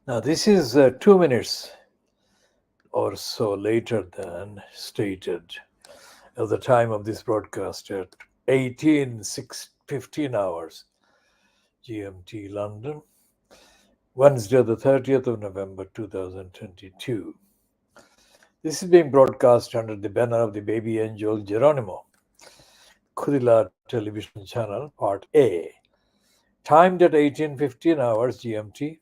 Now, this is 2 minutes or so later than stated at the time of this broadcast at 15 hours GMT London, Wednesday, the 30th of November 2022. This is being broadcast under the banner of the baby angel Geronimo, Khoodeelaar television channel, part A, timed at 18:15 hours GMT,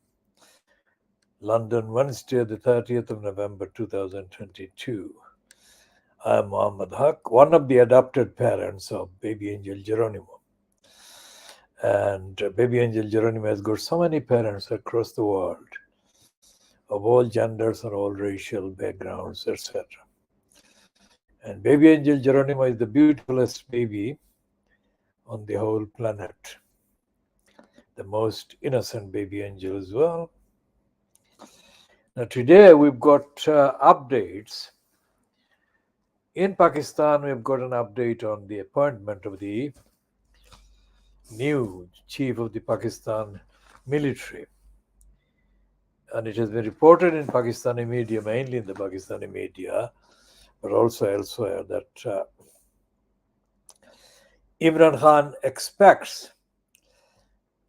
London, Wednesday, the 30th of November 2022. I am Mohammed Haque, one of the adopted parents of baby angel Geronimo. And baby angel Geronimo has got so many parents across the world of all genders and all racial backgrounds, etc. And baby angel Geronimo is the beautifulest baby on the whole planet, the most innocent baby angel as well. Now, today we've got updates. In Pakistan, we've got an update on the appointment of the new chief of the Pakistan military. And it has been reported in Pakistani media, mainly in the Pakistani media, but also elsewhere, that Imran Khan expects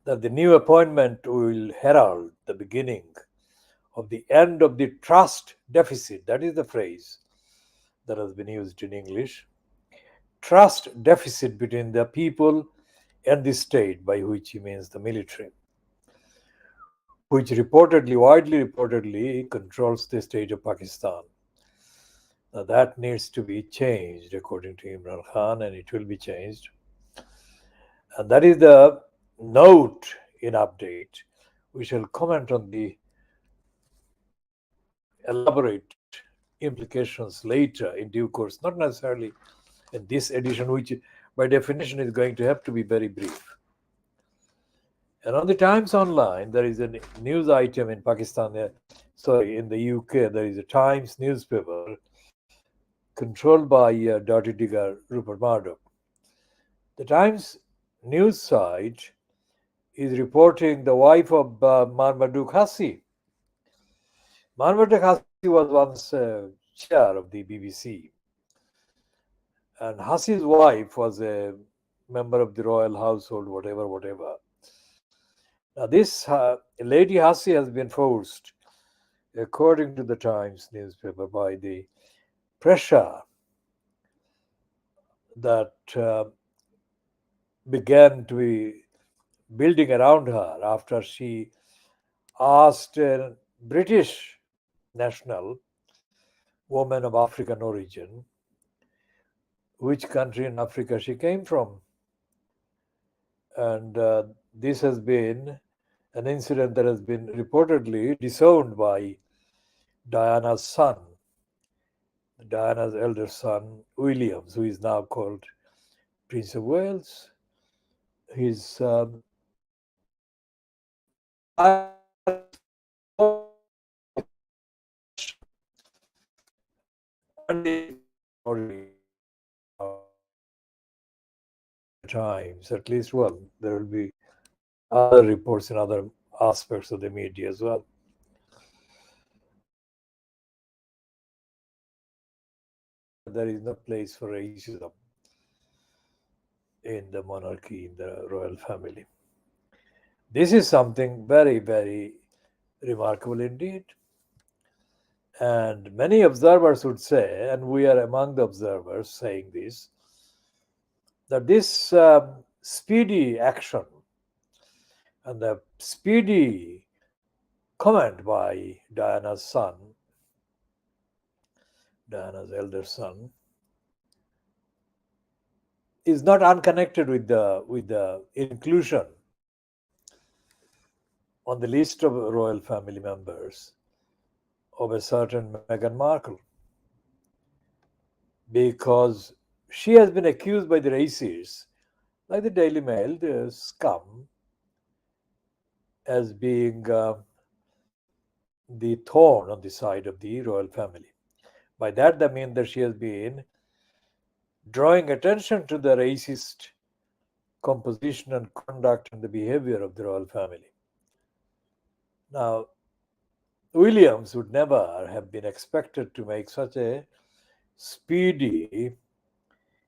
that the new appointment will herald the beginning of the end of the trust deficit. That is the phrase that has been used in English. Trust deficit between the people and the state, by which he means the military, which widely reportedly controls the state of Pakistan. Now that needs to be changed according to Imran Khan, and it will be changed. And that is the note in update. We shall comment on the elaborate implications later in due course, not necessarily in this edition, which by definition is going to have to be very brief. And on the Times Online, there is a news item in Pakistan, in the UK, there is a Times newspaper controlled by Dirty Digger Rupert Murdoch. The Times news site is reporting the wife of Marmaduke Hassi. Marmaduke Hassi was once chair of the BBC. And Hassi's wife was a member of the royal household, whatever. Now, this Lady Hassi has been forced, according to the Times newspaper, by the pressure that began to be building around her after she asked a British national woman of African origin which country in Africa she came from. And this has been an incident that has been reportedly disowned by Diana's son, Diana's elder son, Williams, who is now called Prince of Wales. His times, at least, well, there will be other reports in other aspects of the media as well. There is no place for racism in the monarchy, in the royal family. This is something very, very remarkable indeed. And many observers would say, and we are among the observers saying this, that this speedy action and the speedy comment by Diana's son, Diana's elder son, is not unconnected with the inclusion on the list of royal family members of a certain Meghan Markle, because she has been accused by the racists, like the Daily Mail, the scum, as being the thorn on the side of the royal family. By that, they mean that she has been drawing attention to the racist composition and conduct and the behavior of the royal family. Now, Williams would never have been expected to make such a speedy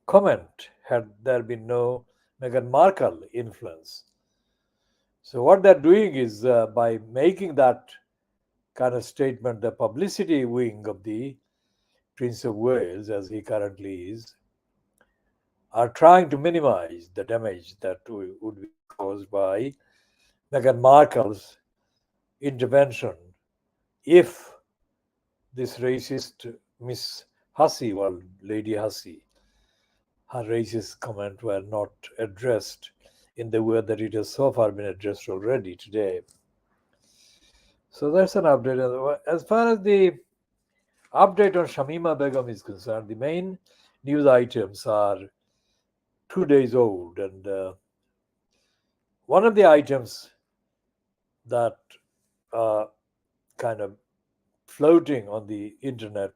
comment had there been no Meghan Markle influence. So, what they're doing is by making that kind of statement, the publicity wing of the Prince of Wales, as he currently is, are trying to minimize the damage that would be caused by Meghan Markle's intervention if this racist Miss Hussey, well, Lady Hussey, her racist comment were not addressed in the way that it has so far been addressed already today. So that's an update. As far as the update on Shamima Begum is concerned, the main news items are 2 days old, and one of the items that are kind of floating on the internet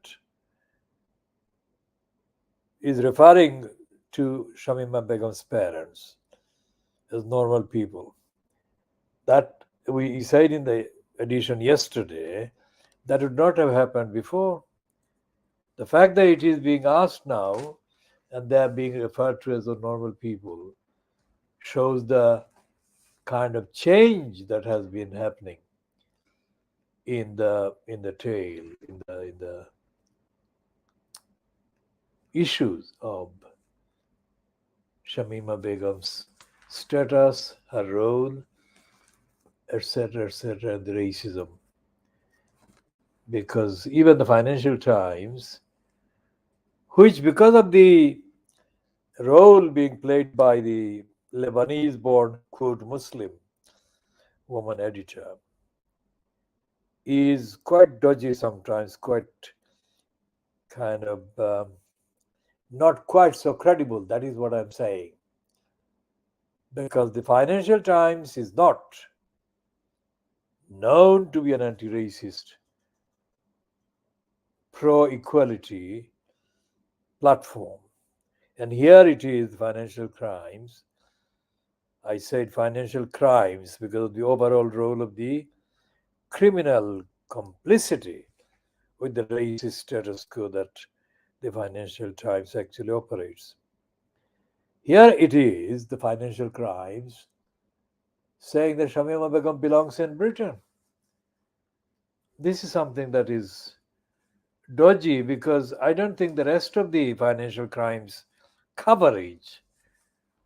is referring to Shamima Begum's parents as normal people. That we said in the edition yesterday that would not have happened before. The fact that it is being asked now and they are being referred to as the normal people shows the kind of change that has been happening in the tale, in the issues of Shamima Begum's status, her role, etc., and the racism. Because even the Financial Times, which because of the role being played by the Lebanese born, quote, Muslim woman editor, is quite dodgy sometimes, quite kind of not quite so credible. That is what I'm saying. Because the Financial Times is not known to be an anti racist, pro equality platform. And here it is financial crimes. I said financial crimes because of the overall role of the criminal complicity with the racist status quo that the Financial Times actually operates. Here it is, the financial crimes, saying that Shamima Begum belongs in Britain. This is something that is dodgy because I don't think the rest of the financial crimes coverage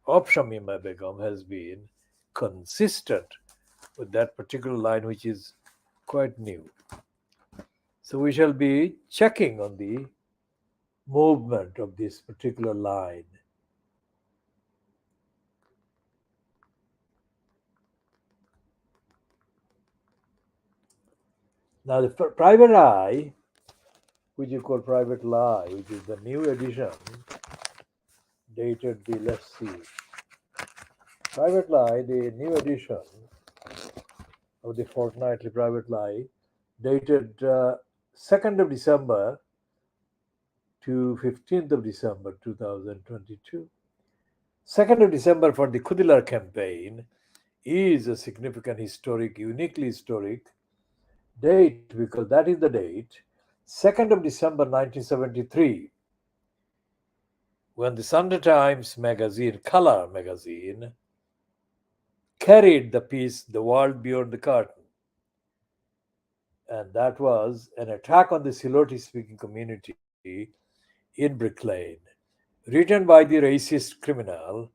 of Shamima Begum has been consistent with that particular line, which is quite new. So we shall be checking on the movement of this particular line. Now, the private eye, which you call private lie, which is the new edition, dated the, let's see, private lie, the new edition of the fortnightly private lie, dated 2nd of December to 15th of December 2022. 2nd of December for the Khoodeelaar campaign is a significant historic, uniquely historic date because that is the date, 2nd of December 1973, when the Sunday Times magazine, Color magazine, carried the piece The World Beyond the Curtain. And that was an attack on the Siloti speaking community in Brick Lane, written by the racist criminal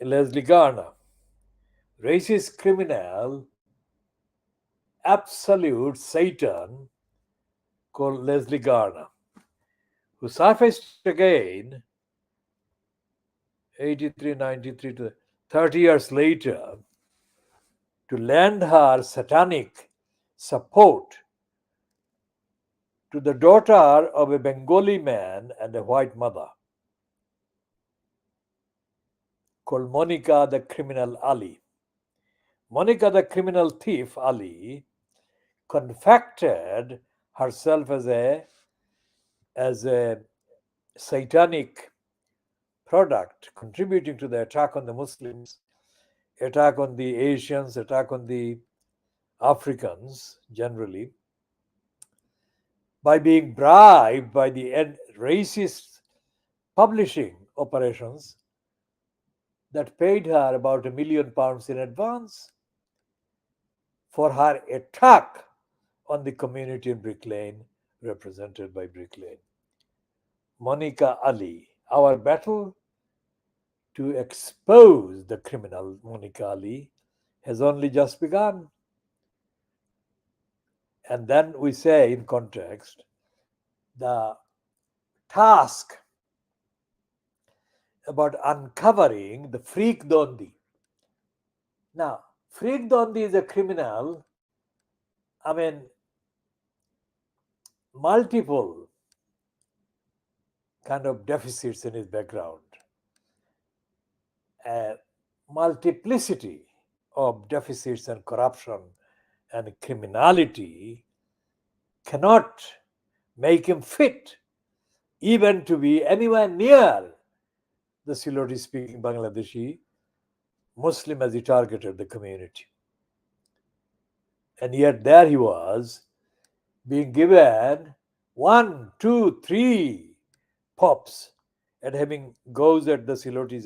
Leslie Garner. Racist criminal, absolute Satan called Leslie Garner, who surfaced again 83, 93 to 30 years later to lend her satanic support to the daughter of a Bengali man and a white mother called Monica the criminal Ali. Monica the criminal thief Ali confected herself as a satanic product contributing to the attack on the Muslims, attack on the Asians, attack on the Africans generally by being bribed by the racist publishing operations that paid her about £1 million in advance for her attack on the community in Brick Lane, represented by Brick Lane. Monica Ali, our battle to expose the criminal Monica Ali has only just begun. And then we say, in context, the task about uncovering the freak Dondi. Now, freak Dondi is a criminal, multiple kind of deficits in his background, a multiplicity of deficits and corruption and criminality cannot make him fit even to be anywhere near the Siloti speaking Bangladeshi Muslim as he targeted the community. And yet there he was being given 1, 2, 3 pops and having goes at the Silotis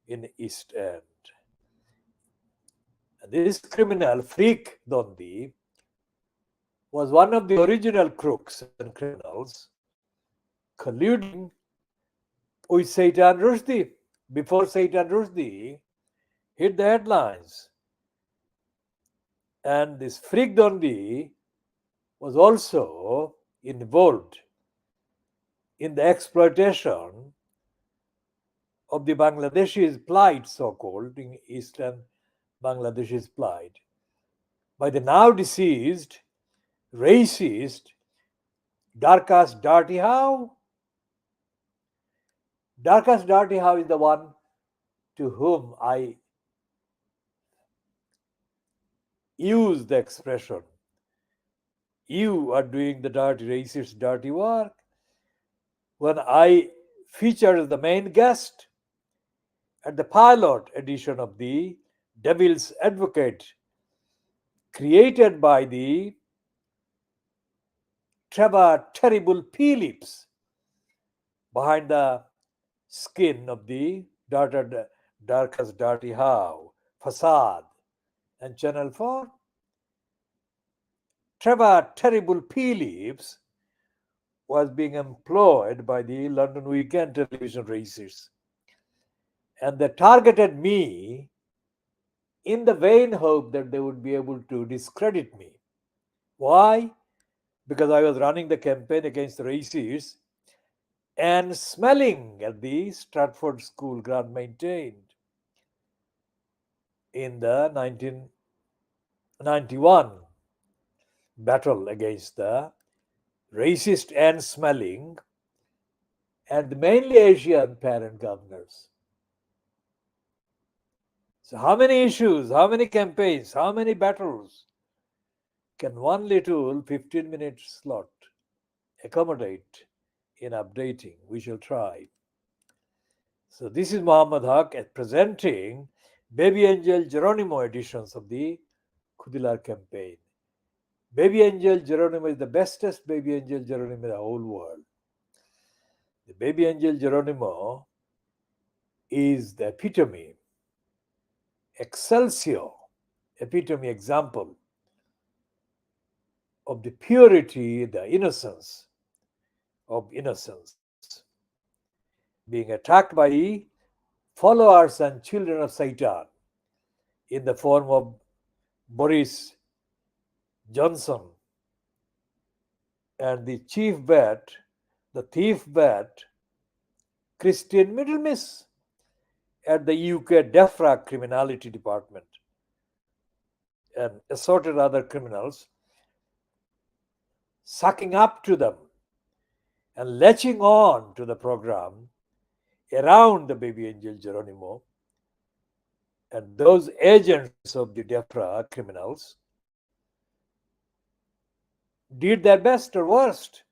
in East End. And this criminal, Freak Dondi, was one of the original crooks and criminals colluding with Seitan Rushdie before Seitan Rushdie hit the headlines. And this Freak Dondi was also involved in the exploitation of the Bangladeshis' plight, so-called, in eastern Bangladeshis' plight, by the now deceased racist Darkas Dirty How. Darkas Dirty How is the one to whom I use the expression, you are doing the dirty racist dirty work, when I featured as the main guest at the pilot edition of the Devil's Advocate, created by the Trevor Terrible Phillips behind the skin of the Darkest Dirty How, Facade, and Channel 4. Trevor Terrible Phillips was being employed by the London Weekend television racists. And they targeted me in the vain hope that they would be able to discredit me. Why? Because I was running the campaign against the racists and smelling at the Stratford School Grant maintained in the 1991 battle against the racist and smelling and mainly Asian parent governors. So how many issues, how many campaigns, how many battles can one little 15-minute slot accommodate in updating? We shall try. So this is Muhammad Haque presenting Baby Angel Geronimo editions of the Khoodeelaar campaign. Baby Angel Geronimo is the bestest Baby Angel Geronimo in the whole world. The Baby Angel Geronimo is the epitome, excelsior, epitome, example of the purity, the innocence of innocence, being attacked by followers and children of Satan in the form of Boris Johnson and the chief bat, the thief bat, Christian Middlemiss at the UK DEFRA criminality department and assorted other criminals sucking up to them and latching on to the program around the Baby Angel Geronimo. And those agents of the DEFRA criminals did their best or worst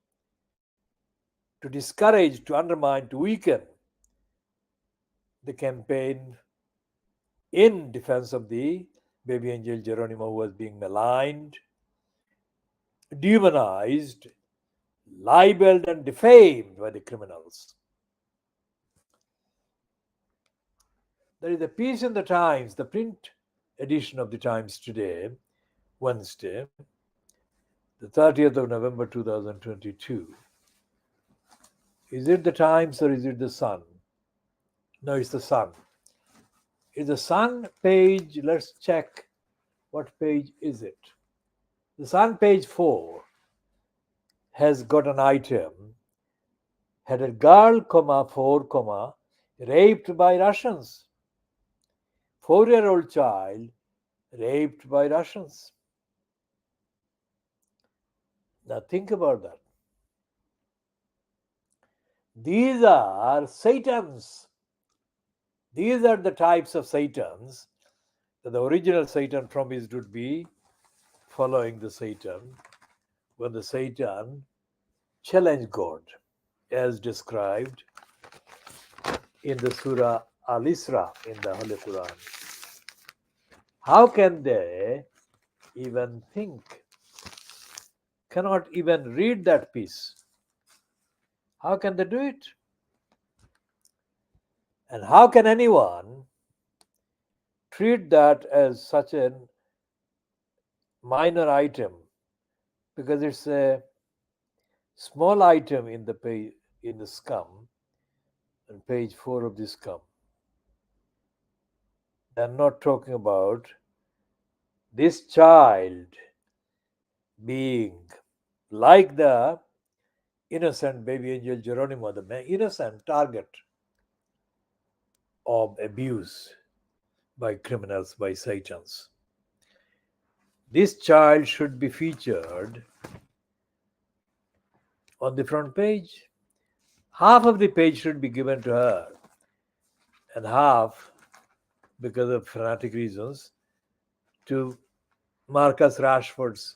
to discourage, to undermine, to weaken the campaign in defense of the baby angel Geronimo, who was being maligned, demonized, libeled, and defamed by the criminals. There is a piece in the Times, the print edition of the Times today, Wednesday, the 30th of November 2022. Is it the Times or is it the Sun? No, it's the Sun. Is the Sun page, let's check what page is it. The Sun page 4 has got an item, had a girl, 4, raped by Russians. 4-year-old child raped by Russians. Now think about that. These are Satans. These are the types of Satans that the original Satan promised would be following the Satan when the Satan challenged God, as described in the Surah Al-Isra in the Holy Quran. How can they even think? Cannot even read that piece. How can they do it? And how can anyone treat that as such a minor item? Because it's a small item in the page, in the scum, on page 4 of the scum. They're not talking about this child being like the innocent baby angel Geronimo, the innocent target of abuse by criminals, by Satans. This child should be featured on the front page. Half of the page should be given to her, and half, because of fanatic reasons, to Marcus Rashford's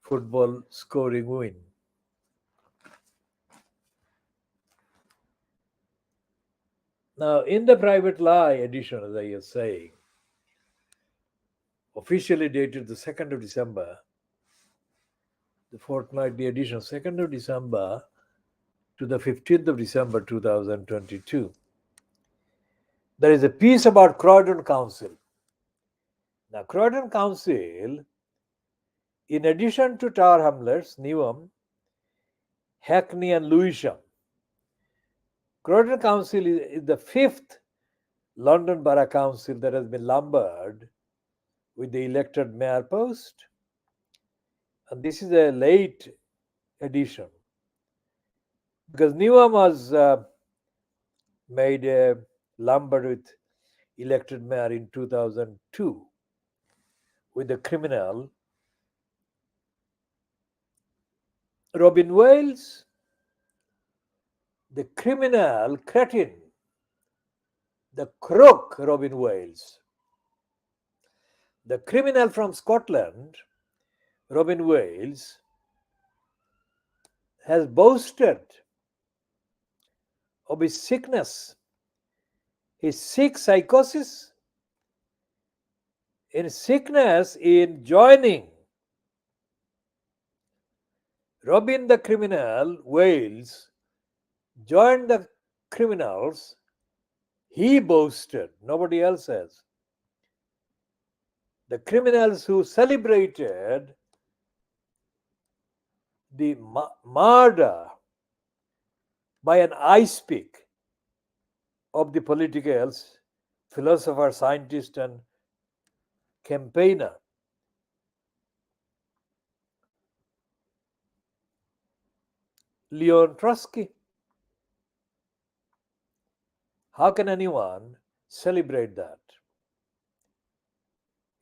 football scoring win. Now, in the Private Lie edition, as I was saying, officially dated the 2nd of December, the fortnightly edition, 2nd of December to the 15th of December 2022, there is a piece about Croydon Council. Now, Croydon Council, in addition to Tower Hamlets, Newham, Hackney, and Lewisham, Croydon Council is the 5th London Borough Council that has been lumbered with the elected mayor post. And this is a late addition because Newham was made lumbered with elected mayor in 2002 with the criminal Robin Wales, the criminal cretin, the crook Robin Wales. The criminal from Scotland, Robin Wales, has boasted of his sickness, his sick psychosis, in sickness in joining Robin the criminal, Wales, joined the criminals. He boasted, nobody else has. The criminals who celebrated the murder by an ice pick of the politicals, philosopher, scientist, and campaigner. Leon Trotsky. How can anyone celebrate that?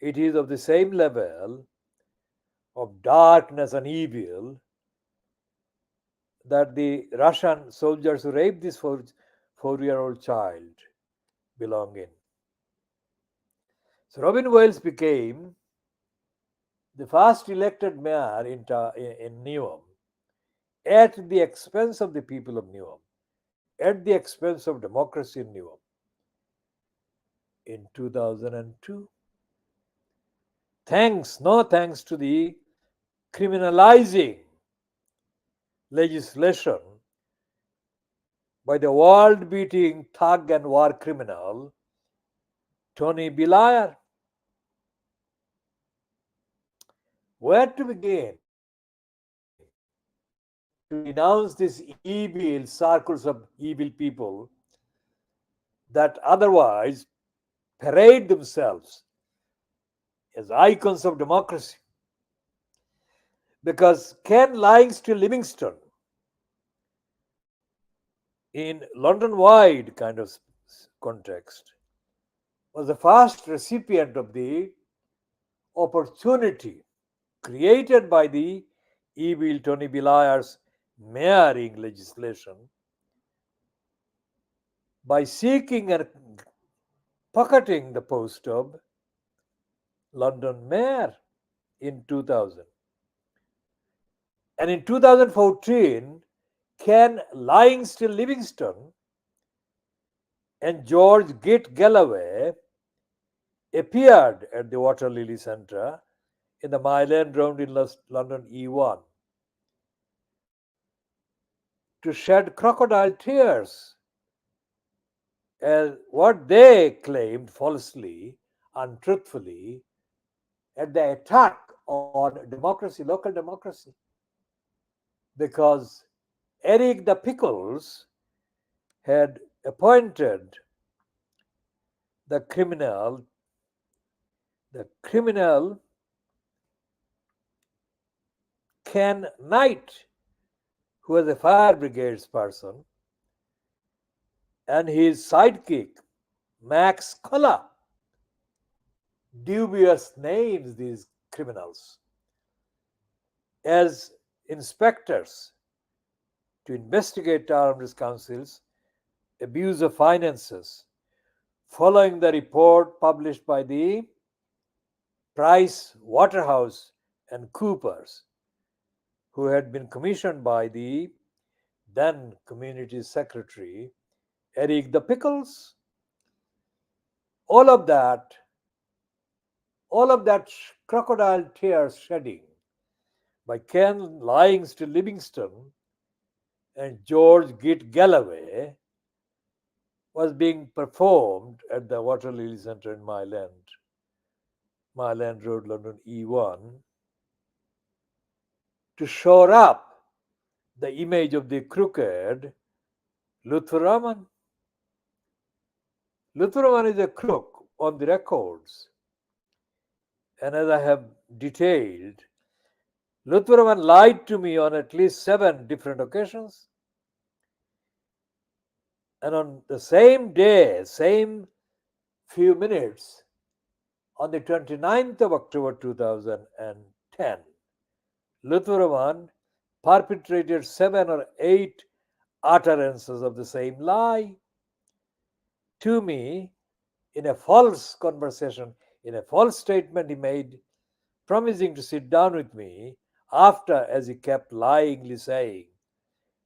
It is of the same level of darkness and evil that the Russian soldiers who raped this 4-year-old child belong in. So Robin Wales became the first elected mayor in Newham at the expense of the people of Newham, at the expense of democracy in Newham in 2002. no thanks to the criminalizing legislation by the world beating thug and war criminal Tony Blair. Where to begin to denounce these evil circles of evil people that otherwise parade themselves as icons of democracy? Because Ken Livingstone Livingston, in London wide kind of context, was the first recipient of the opportunity created by the evil Tony Blair's mayoring legislation by seeking and pocketing the post of London mayor in 2000. And in 2014, Ken Livingstone and George Gate Galloway appeared at the Water Lily Centre in the Mile End Road in London E1 to shed crocodile tears at what they claimed falsely, untruthfully, at the attack on democracy, local democracy. Because Eric the Pickles had appointed the criminal Ken Knight, who was a fire brigades person, and his sidekick, Max Kolla. Dubious names, these criminals, as inspectors to investigate Armed Council's abuse of finances, following the report published by the Price Waterhouse and Coopers, who had been commissioned by the then Community Secretary Eric the Pickles. All of that crocodile tears shedding by Ken Livingstone and George Gate Galloway was being performed at the Water Lily Centre in Mile End Road, London E1, to shore up the image of the crooked Luther Rahman. Luther Rahman is a crook on the records. And as I have detailed, Luther Rahman lied to me on at least 7 different occasions. And on the same day, same few minutes, on the 29th of October 2010, Luther Rahman perpetrated 7 or 8 utterances of the same lie to me in a false conversation, in a false statement he made, promising to sit down with me after, as he kept lyingly saying,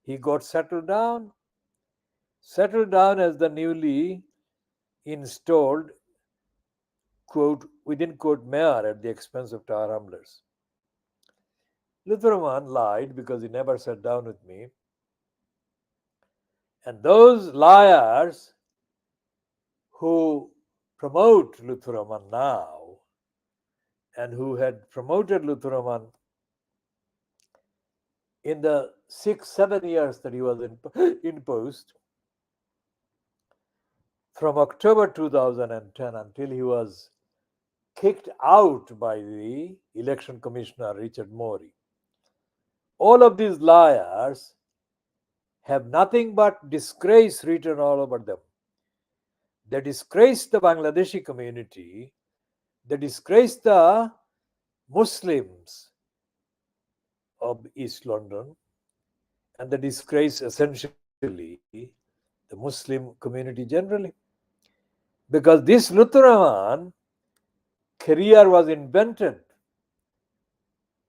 he got settled down as the newly installed, quote, within quote, mayor at the expense of Tower Hamlets. Luther Rahman lied because he never sat down with me. And those liars who promote Luther Rahman now and who had promoted Luther Rahman in the 6-7 years that he was in post, from October 2010 until he was kicked out by the election commissioner Richard Morey. All of these liars have nothing but disgrace written all over them. They disgrace the Bangladeshi community, they disgrace the Muslims of East London, and they disgrace essentially the Muslim community generally. Because this Luther Rahman career was invented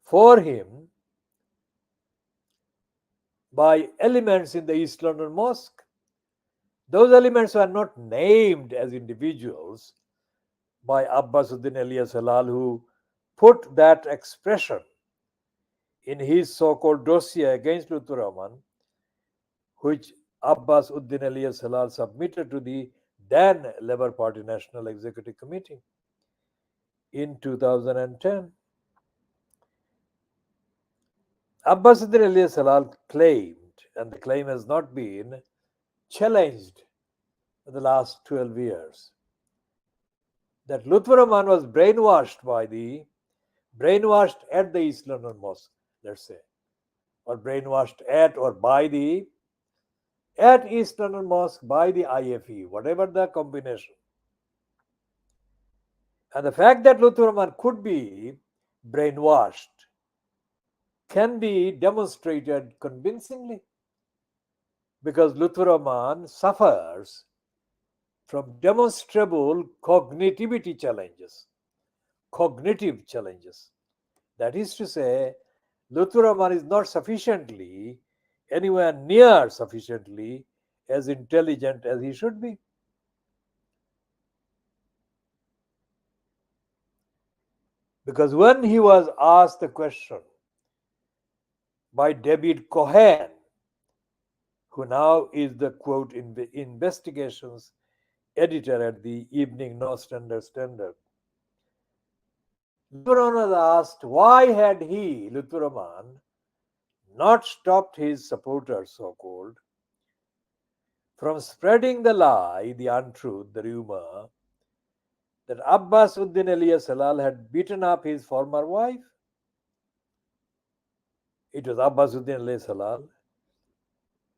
for him by elements in the East London Mosque. Those elements were not named as individuals by Abbasuddin Elias Halal, who put that expression in his so-called dossier against Lutfur Rahman, which Abbas Uddin alias Halal submitted to the then Labour Party National Executive Committee in 2010. Abbas Uddin alias Halal claimed, and the claim has not been challenged in the last 12 years, that Lutfur Rahman was brainwashed at the East London Mosque, let's say, or brainwashed at or at East London Mosque by the IFE, whatever the combination. And the fact that Lutfur Rahman could be brainwashed can be demonstrated convincingly, because Lutfur Rahman suffers from demonstrable cognitive challenges. That is to say, Lutfur Rahman is not anywhere near sufficiently as intelligent as he should be. Because when he was asked the question by David Cohen, who now is the quote investigations editor at the Evening Standard, Lutfur Rahman was asked why had he, Lutfur Rahman, not stopped his supporters, so-called, from spreading the lie, the untruth, the rumor, that Abbas Uddin alias Halal had beaten up his former wife. It was Abbas Uddin alias Halal,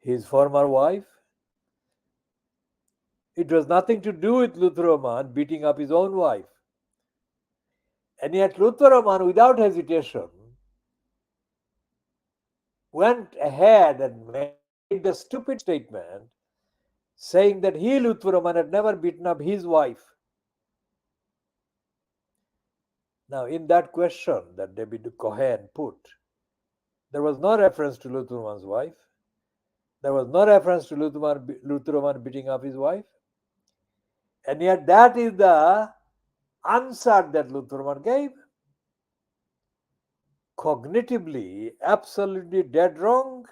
his former wife. It was nothing to do with Lutfur Rahman beating up his own wife. And yet Lutfur Rahman, without hesitation, went ahead and made the stupid statement saying that he, Lutfur Rahman, had never beaten up his wife. Now, in that question that David Cohen put, there was no reference to Lutfur Rahman's wife. There was no reference to Lutfur Rahman beating up his wife. And yet that is the answer that Lutfur Rahman gave. Cognitively, absolutely dead wrong.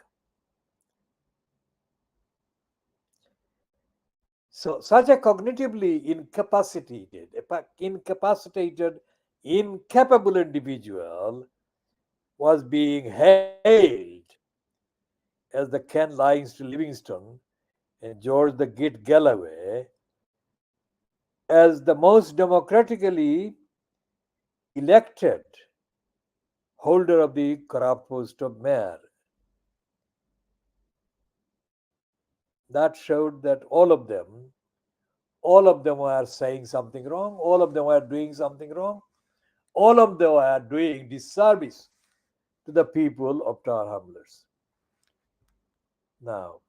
So such a cognitively incapacitated, incapable individual was being hailed as the Ken Livingstone and George the Git Galloway as the most democratically elected holder of the corrupt post of mayor. That showed that all of them were saying something wrong, all of them were doing something wrong, all of them were doing disservice to the people of Tower Hamlets. Now,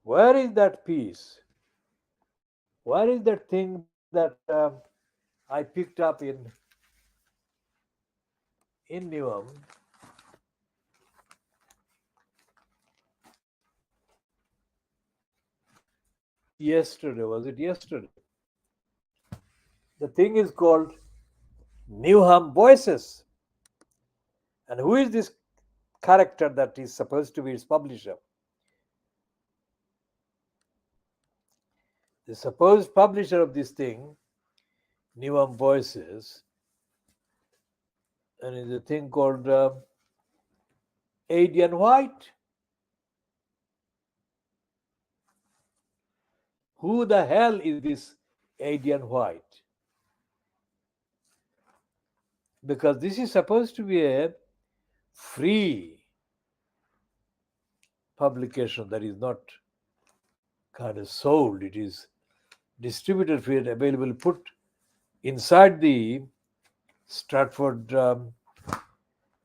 where is that peace? Where is that thing that I picked up in Newham? Was it yesterday? The thing is called Newham Voices. And who is this character that is supposed to be its publisher? The supposed publisher of this thing, Newham Voices, and is a thing called Adrian White. Who the hell is this Adrian White? Because this is supposed to be a free publication that is not kind of sold. It is distributed free and available, put inside the Stratford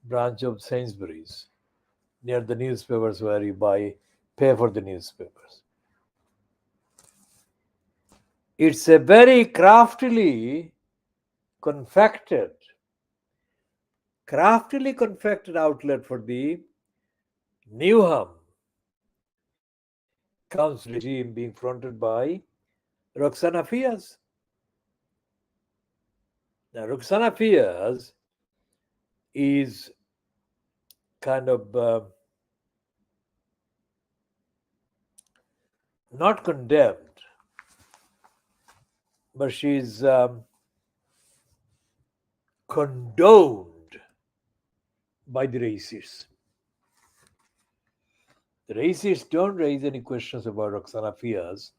branch of Sainsbury's, near the newspapers where you pay for the newspapers. It's a very craftily confected outlet for the Newham Council regime being fronted by Roxana Fias. Now, Roxana Fias is kind of not condemned, but she's condoned by the racists. The racists don't raise any questions about Roxana Fias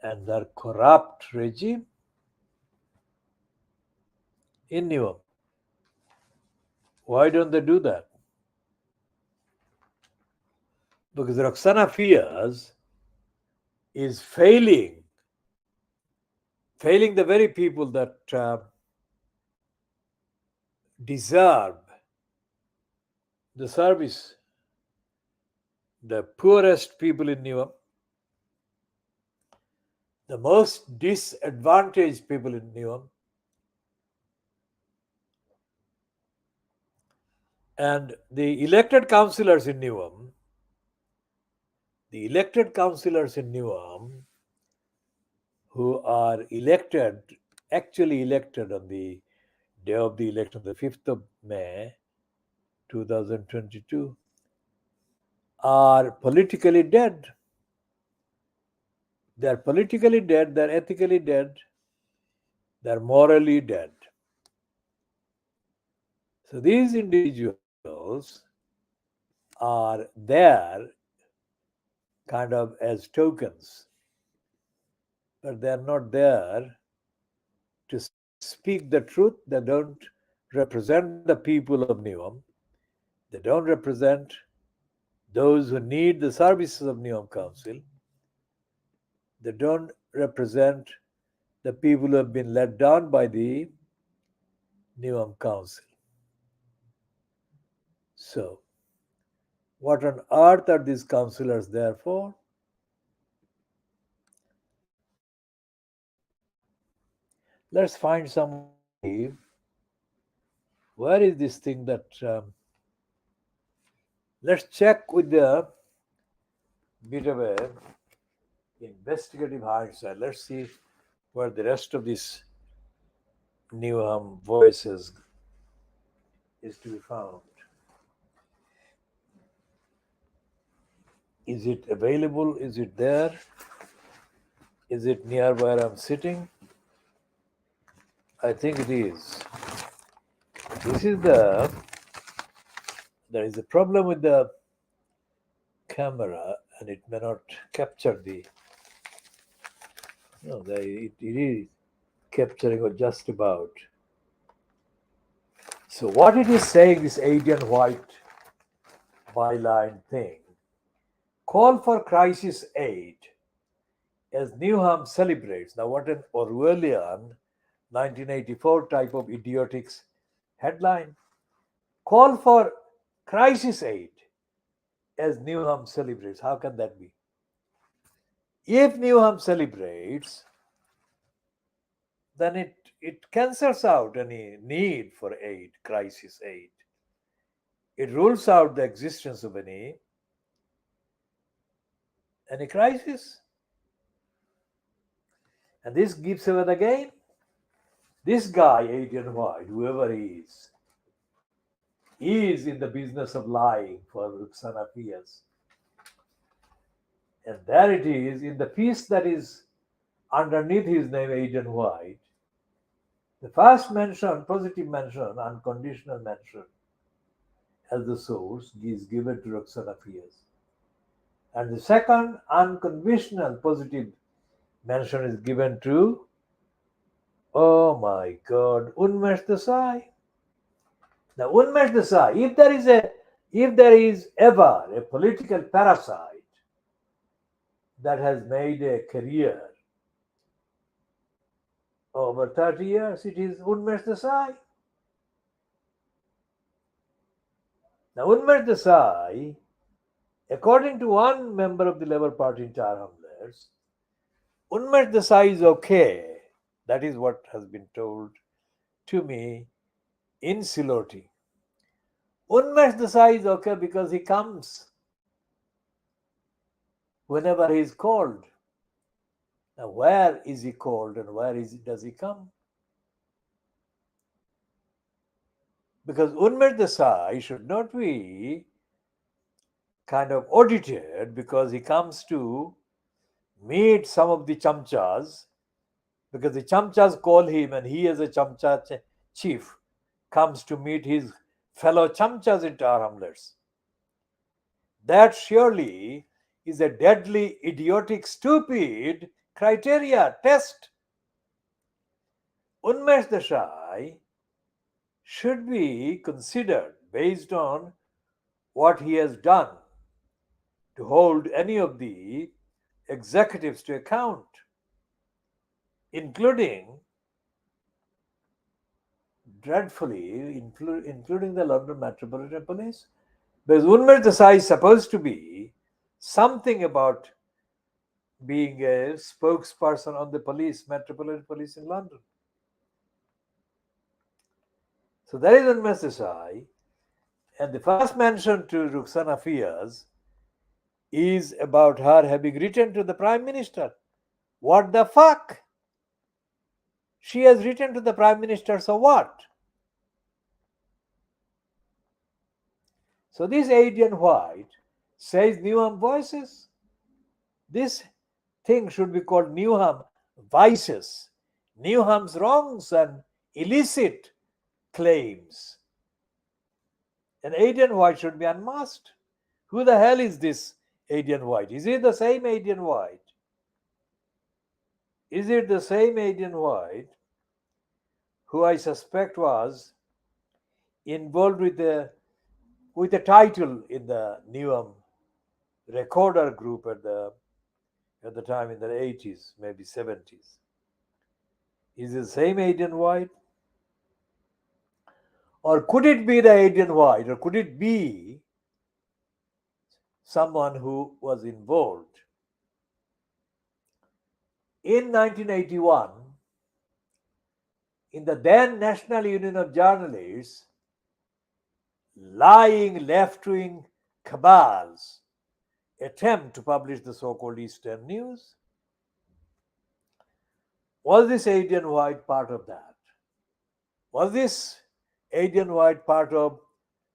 and their corrupt regime in Neom. Why don't they do that? Because Roxana Fias is failing the very people that deserve the service. The poorest people in Neom, the most disadvantaged people in Neom, and the elected councillors in Neom, who are actually elected on the day of the election, the 5th of May 2022, are politically dead. They're politically dead, they're ethically dead, they're morally dead. So these individuals are there kind of as tokens, but they're not there to speak the truth. They don't represent the people of Neom. They don't represent those who need the services of Neom Council. They don't represent the people who have been let down by the Neom Council. So, what on earth are these councillors there for? Let's find somebody. Where is this thing that? Let's check with the bit of a investigative hindsight. Let's see where the rest of this Newham voices is to be found. Is it available? Is it there? Is it near where I'm sitting? I think it is. There is a problem with the camera and it may not capture it is capturing or just about. So what it is saying, this Asian white byline thing, call for crisis aid as Newham celebrates. Now what an Orwellian 1984 type of idiotics headline. Call for crisis aid as Newham celebrates. How can that be? If Newham celebrates, then it cancels out any need for aid, crisis aid. It rules out the existence of any crisis. And this gives away the game. This guy, Adrian White, whoever he is in the business of lying for Roxana Fias. And there it is, in the piece that is underneath his name, Adrian White, the first mention, positive mention, unconditional mention as the source is given to Roxana Fias. And the second unconditional positive mention is given to, oh my God, Unmesh Desai. Now, Unmesh Desai, if there is ever a political parasite that has made a career over 30 years, it is Unmesh Desai. Now, Unmesh Desai, according to one member of the Labour Party in Char Hamlers, Unmesh Desai is okay. That is what has been told to me in Siloti. Unmesh Desai is okay because he comes whenever he is called. Now, where is he called and does he come? Because Unmer Desai should not be kind of audited because he comes to meet some of the chamchas, because the chamchas call him and he as a chamcha chief comes to meet his fellow chamchas in Tar Hamlets. That surely is a deadly, idiotic, stupid criteria test. Unmesh Desai should be considered based on what he has done to hold any of the executives to account, including, dreadfully, including the London Metropolitan Police. Because Unmer Desai is supposed to be something about being a spokesperson on the police, Metropolitan Police in London. So that is Unmer Desai. And the first mention to Rukhsana Fiaz is about her having written to the Prime Minister. What the fuck? She has written to the Prime Minister, so what? So this Adrian White says Newham voices. This thing should be called Newham vices, Newham's wrongs and illicit claims. And Adrian White should be unmasked. Who the hell is this Adrian White? Is it the same Adrian White? Is it the same Adrian White who I suspect was involved with a title in the Newham recorder group at the time in the 80s, maybe 70s? Is it the same Adrian White? Or could it be the Adrian White? Or could it be someone who was involved? In 1981, in the then National Union of Journalists, lying left-wing cabals attempt to publish the so-called Eastern News. Was this Adrian White part of that? Was this Adrian White part of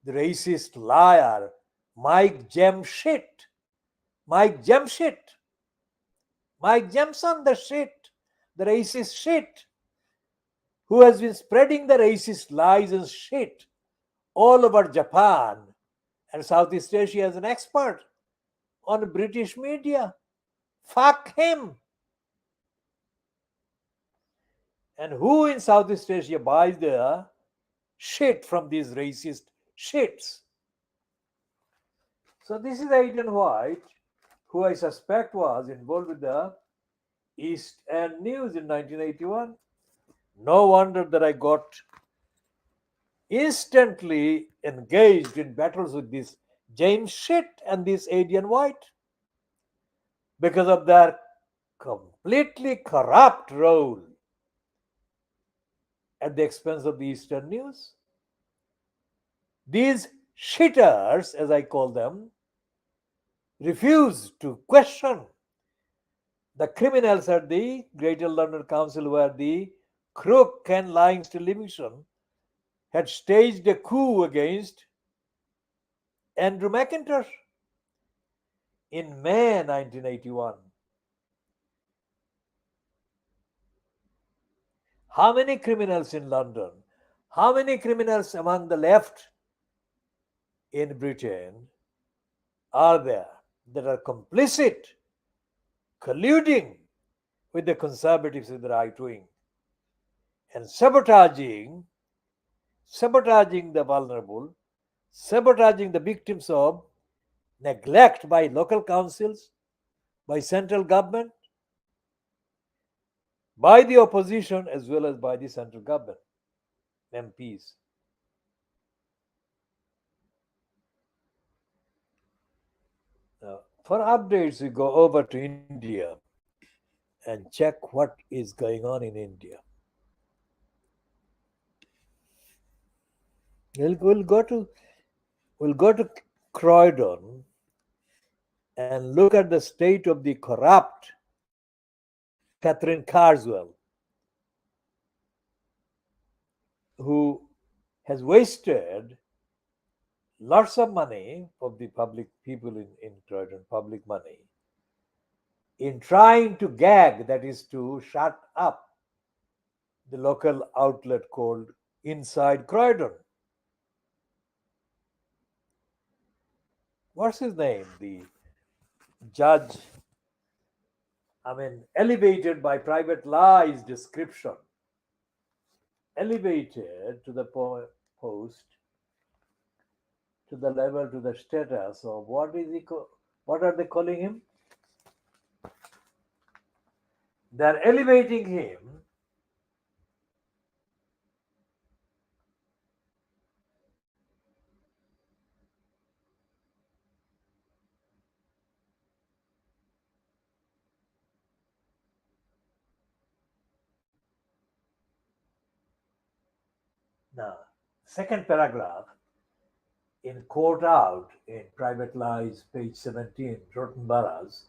the racist liar Mike Jamshit? Mike Jamshit? Mike Jamson, the shit, the racist shit, who has been spreading the racist lies and shit all over Japan and Southeast Asia as an expert on British media. Fuck him. And who in Southeast Asia buys the shit from these racist shits? So this is Adrian White, who I suspect was involved with the East End News in 1981. No wonder that I got instantly engaged in battles with this James Shit and this Adrian White because of their completely corrupt role at the expense of the Eastern News. These shitters, as I call them, refuse to question the criminals at the Greater London Council, where the crook Ken Livingston Livingston had staged a coup against Andrew McIntosh in May 1981. How many criminals in London, how many criminals among the left in Britain are there that are complicit, colluding with the conservatives in the right wing and sabotaging the vulnerable, sabotaging the victims of neglect by local councils, by central government, by the opposition, as well as by the central government, MPs. Now, for updates, we go over to India and check what is going on in India. We'll go to Croydon and look at the state of the corrupt Catherine Carswell, who has wasted lots of money of the public people in Croydon, public money, in trying to gag, that is to shut up, the local outlet called Inside Croydon. What's his name? The judge, elevated by private lies description, elevated to the post, to the level, to the status of what are they calling him? They're elevating him now. Second paragraph in Court Out in Private Lies, page 17, Rotten Boroughs,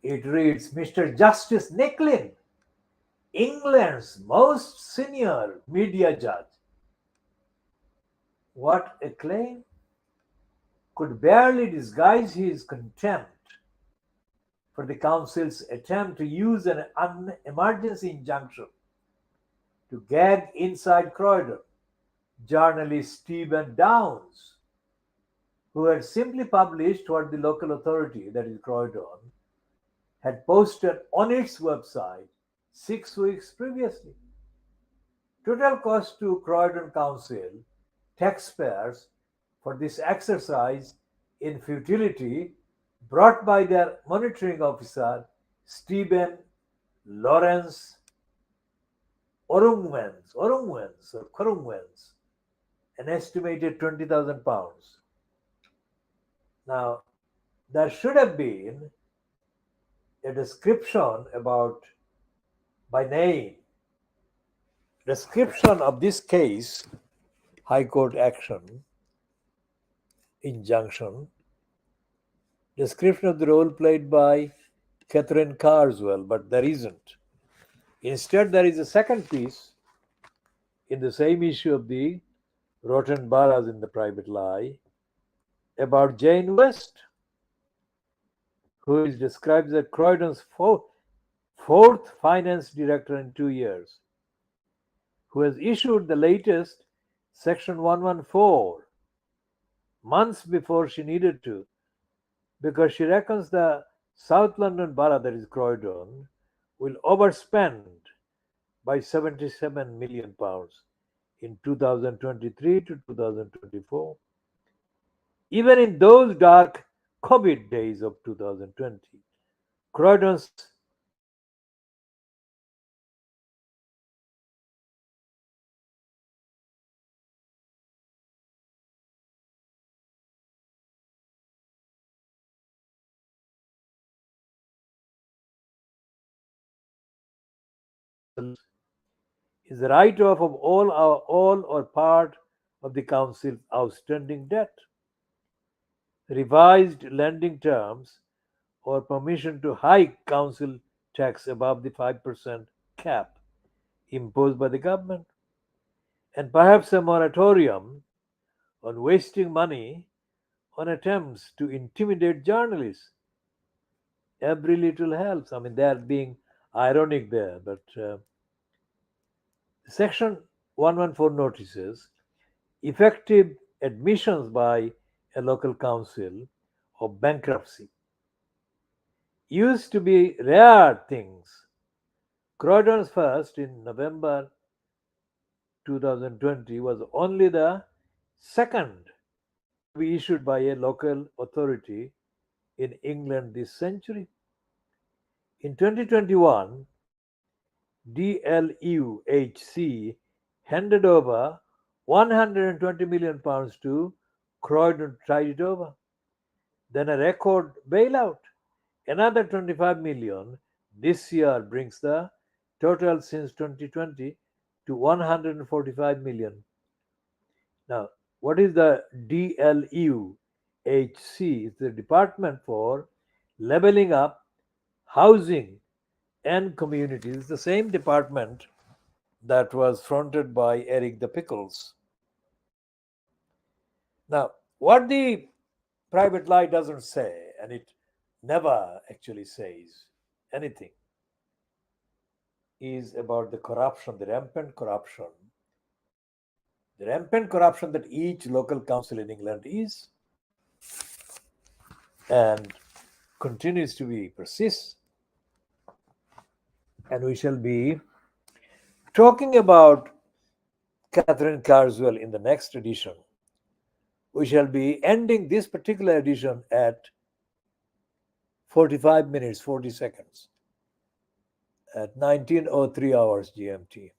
it reads Mr. Justice Nicklin, England's most senior media judge. What a claim! Could barely disguise his contempt for the council's attempt to use an emergency injunction to gag Inside Croydon journalist Stephen Downes, who had simply published what the local authority, that is Croydon, had posted on its website 6 weeks previously. Total cost to Croydon Council taxpayers for this exercise in futility brought by their monitoring officer Stephen Lawrence Orungwens or Korungwens, an estimated £20,000. Now, there should have been a description about, by name, description of this case, High Court action, injunction, description of the role played by Catherine Carswell, but there isn't. Instead, there is a second piece in the same issue of the Rotten Boroughs in the Private Lie about Jane West, who is described as Croydon's fourth finance director in 2 years, who has issued the latest Section 114 months before she needed to, because she reckons the South London borough, that is Croydon, will overspend by £77 million in 2023 to 2024. Even in those dark COVID days of 2020, Croydon's is the write-off of all or part of the council's outstanding debt, revised lending terms, or permission to hike council tax above the 5% cap imposed by the government, and perhaps a moratorium on wasting money on attempts to intimidate journalists. Every little helps. They are being ironic there, but Section 114 notices effective admissions by a local council of bankruptcy used to be rare things. Croydon's first in November 2020 was only the second to be issued by a local authority in England this century. In 2021, DLUHC handed over £120 million to Croydon to tide it over. Then a record bailout. Another 25 million this year brings the total since 2020 to 145 million. Now, what is the DLUHC? It's the Department for Leveling Up, Housing and communities, the same department that was fronted by Eric the Pickles. Now, what the private lie doesn't say, and it never actually says anything, is about the corruption, the rampant corruption that each local council in England is and continues to be persists. And we shall be talking about Catherine Carswell in the next edition. We shall be ending this particular edition at 45 minutes, 40 seconds at 19:03 hours GMT.